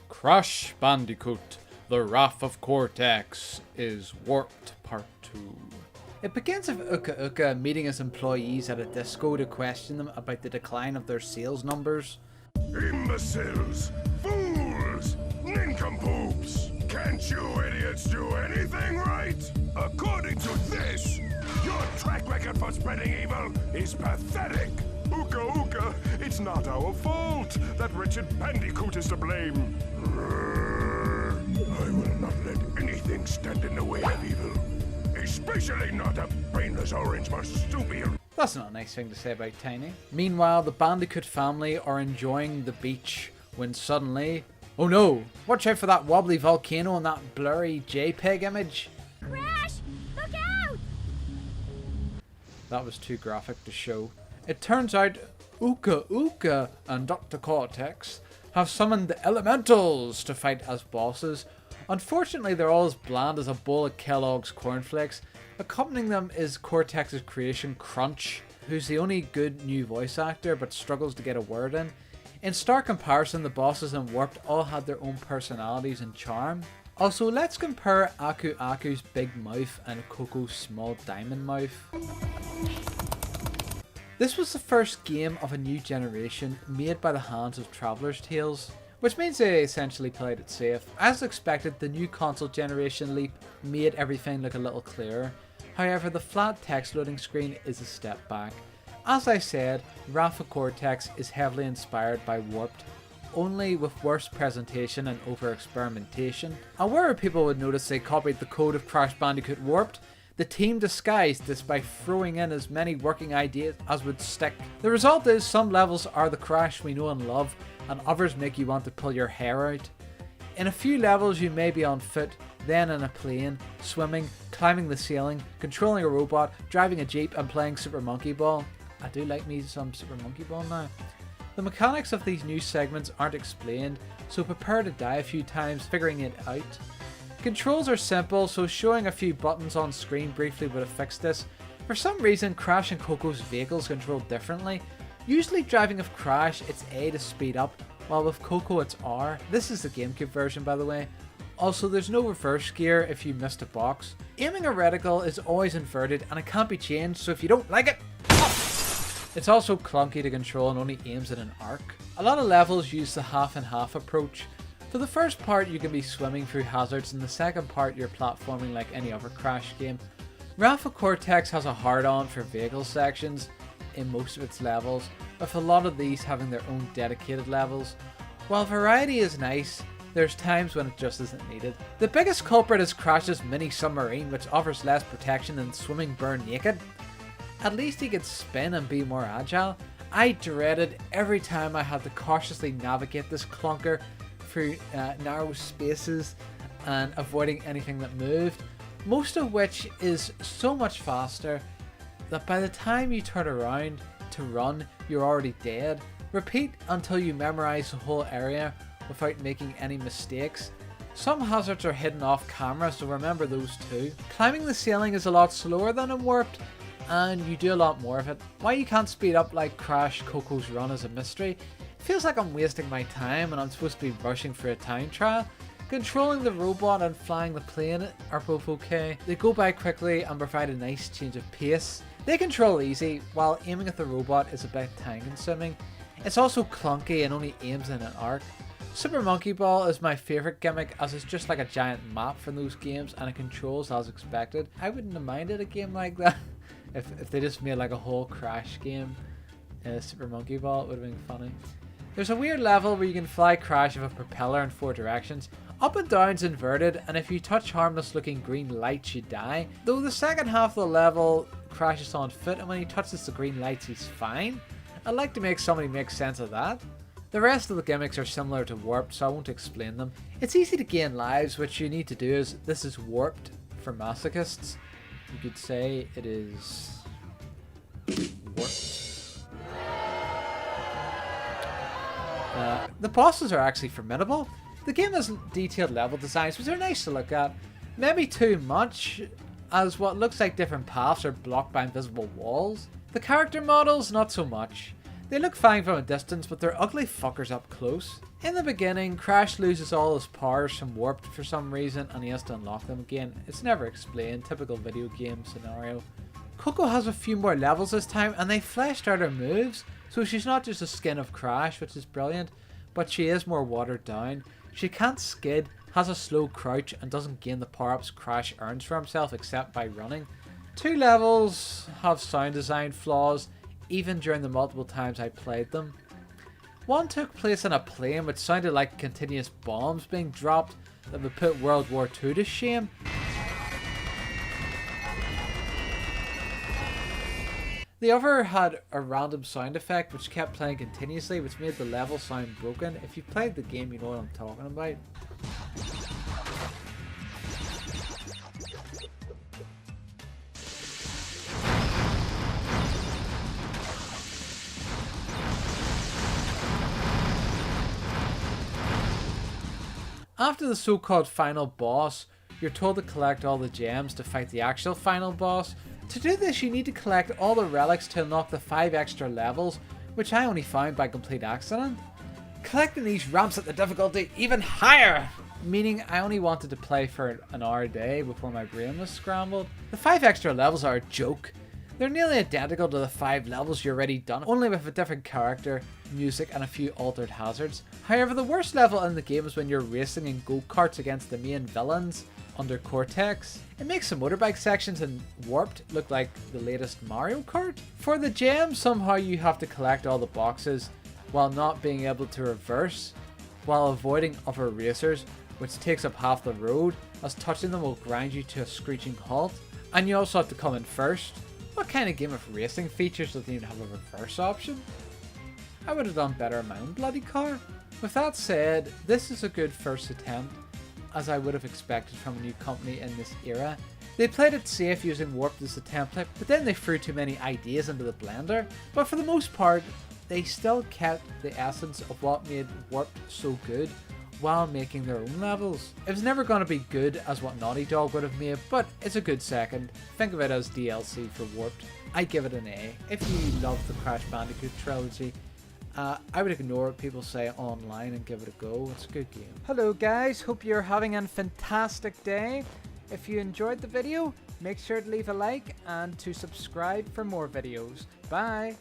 Crash Bandicoot, the Wrath of Cortex is Warped Part 2. It begins with Uka Uka meeting his employees at a disco to question them about the decline of their sales numbers. Imbeciles! Fools! Nincompoops! Can't you idiots do anything right? According to this, your track record for spreading evil is pathetic! Uka Uka, it's not our fault that Richard Bandicoot is to blame. I will not let anything stand in the way of evil. Especially not a brainless orange marsupial. That's not a nice thing to say about Tiny. Meanwhile, the Bandicoot family are enjoying the beach when suddenly... Oh no! Watch out for that wobbly volcano and that blurry JPEG image. Crash! Look out! That was too graphic to show. It turns out Uka Uka and Dr. Cortex have summoned the elementals to fight as bosses. Unfortunately, they're all as bland as a bowl of Kellogg's cornflakes. Accompanying them is Cortex's creation, Crunch, who's the only good new voice actor but struggles to get a word in. In stark comparison, the bosses in Warped all had their own personalities and charm. Also, let's compare Aku Aku's big mouth and Coco's small diamond mouth. This was the first game of a new generation made by the hands of Traveller's Tales, which means they essentially played it safe. As expected, the new console generation leap made everything look a little clearer. However, the flat text loading screen is a step back. As I said, Wrath of Cortex is heavily inspired by Warped, only with worse presentation and over experimentation. Aware people would notice they copied the code of Crash Bandicoot Warped, the team disguised this by throwing in as many working ideas as would stick. The result is some levels are the Crash we know and love, and others make you want to pull your hair out. In a few levels you may be on foot, then in a plane, swimming, climbing the ceiling, controlling a robot, driving a jeep and playing Super Monkey Ball. I do like me some Super Monkey Ball now. The mechanics of these new segments aren't explained, so prepare to die a few times figuring it out. Controls are simple, so showing a few buttons on screen briefly would have fixed this. For some reason, Crash and Coco's vehicles control differently. Usually driving with Crash, it's A to speed up, while with Coco it's R. This is the GameCube version, by the way. Also, there's no reverse gear if you missed a box. Aiming a reticle is always inverted and it can't be changed, so if you don't like it, it's also clunky to control and only aims at an arc. A lot of levels use the half and half approach. For the first part you can be swimming through hazards, and the second part you're platforming like any other Crash game. Wrath of Cortex has a hard-on for vehicle sections in most of its levels, with a lot of these having their own dedicated levels. While variety is nice, there's times when it just isn't needed. The biggest culprit is Crash's mini submarine, which offers less protection than swimming bare naked. At least he could spin and be more agile. I dreaded every time I had to cautiously navigate this clunker through narrow spaces and avoiding anything that moved, most of which is so much faster that by the time you turn around to run, you're already dead. Repeat until you memorize the whole area without making any mistakes. Some hazards are hidden off camera, so remember those too. Climbing the ceiling is a lot slower than in Warped, and you do a lot more of it. Why you can't speed up like Crash Coco's run is a mystery. Feels like I'm wasting my time and I'm supposed to be rushing for a time trial. Controlling the robot and flying the plane are both okay. They go by quickly and provide a nice change of pace. They control easy, while aiming at the robot is a bit time consuming. It's also clunky and only aims in an arc. Super Monkey Ball is my favourite gimmick, as it's just like a giant map from those games and it controls as expected. I wouldn't have minded a game like that if they just made like a whole Crash game. Super Monkey Ball, it would have been funny. There's a weird level where you can fly Crash with a propeller in 4 directions. Up and down's inverted, and if you touch harmless looking green lights you die. Though the second half of the level, Crash is on foot, and when he touches the green lights he's fine. I'd like to make somebody make sense of that. The rest of the gimmicks are similar to Warped, so I won't explain them. It's easy to gain lives. What you need to do is, this is Warped for masochists. You could say it is Warped. The bosses are actually formidable. The game has detailed level designs which are nice to look at. Maybe too much, as what looks like different paths are blocked by invisible walls. The character models, not so much. They look fine from a distance, but they're ugly fuckers up close. In the beginning, Crash loses all his powers from Warped for some reason and he has to unlock them again. It's never explained, typical video game scenario. Coco has a few more levels this time and they fleshed out her moves, so she's not just a skin of Crash, which is brilliant, but she is more watered down. She can't skid, has a slow crouch and doesn't gain the power-ups Crash earns for himself except by running. 2 levels have sound design flaws, even during the multiple times I played them. One took place on a plane which sounded like continuous bombs being dropped that would put World War II to shame. The other had a random sound effect which kept playing continuously, which made the level sound broken. If you've played the game, you know what I'm talking about. After the so-called final boss, you're told to collect all the gems to fight the actual final boss. To do this, you need to collect all the relics to unlock the 5 extra levels, which I only found by complete accident. Collecting these ramps up the difficulty even higher, meaning I only wanted to play for an hour a day before my brain was scrambled. The 5 extra levels are a joke. They're nearly identical to the 5 levels you're already done, only with a different character, music and a few altered hazards. However, the worst level in the game is when you're racing in go-karts against the main villains under Cortex. It makes the motorbike sections in Warped look like the latest Mario Kart. For the gems, somehow you have to collect all the boxes while not being able to reverse, while avoiding other racers, which takes up half the road, as touching them will grind you to a screeching halt. And you also have to come in first. What kind of game of racing features doesn't even have a reverse option? I would have done better in my own bloody car. With that said, this is a good first attempt, as I would have expected from a new company in this era. They played it safe using Warped as the template, but then they threw too many ideas into the blender. But for the most part, they still kept the essence of what made Warped so good while making their own levels. It was never going to be good as what Naughty Dog would have made, but it's a good second. Think of it as DLC for Warped. I give it an A. If you love the Crash Bandicoot trilogy, I would ignore what people say online and give it a go. It's a good game. Hello guys, hope you're having a fantastic day. If you enjoyed the video, make sure to leave a like and to subscribe for more videos. Bye!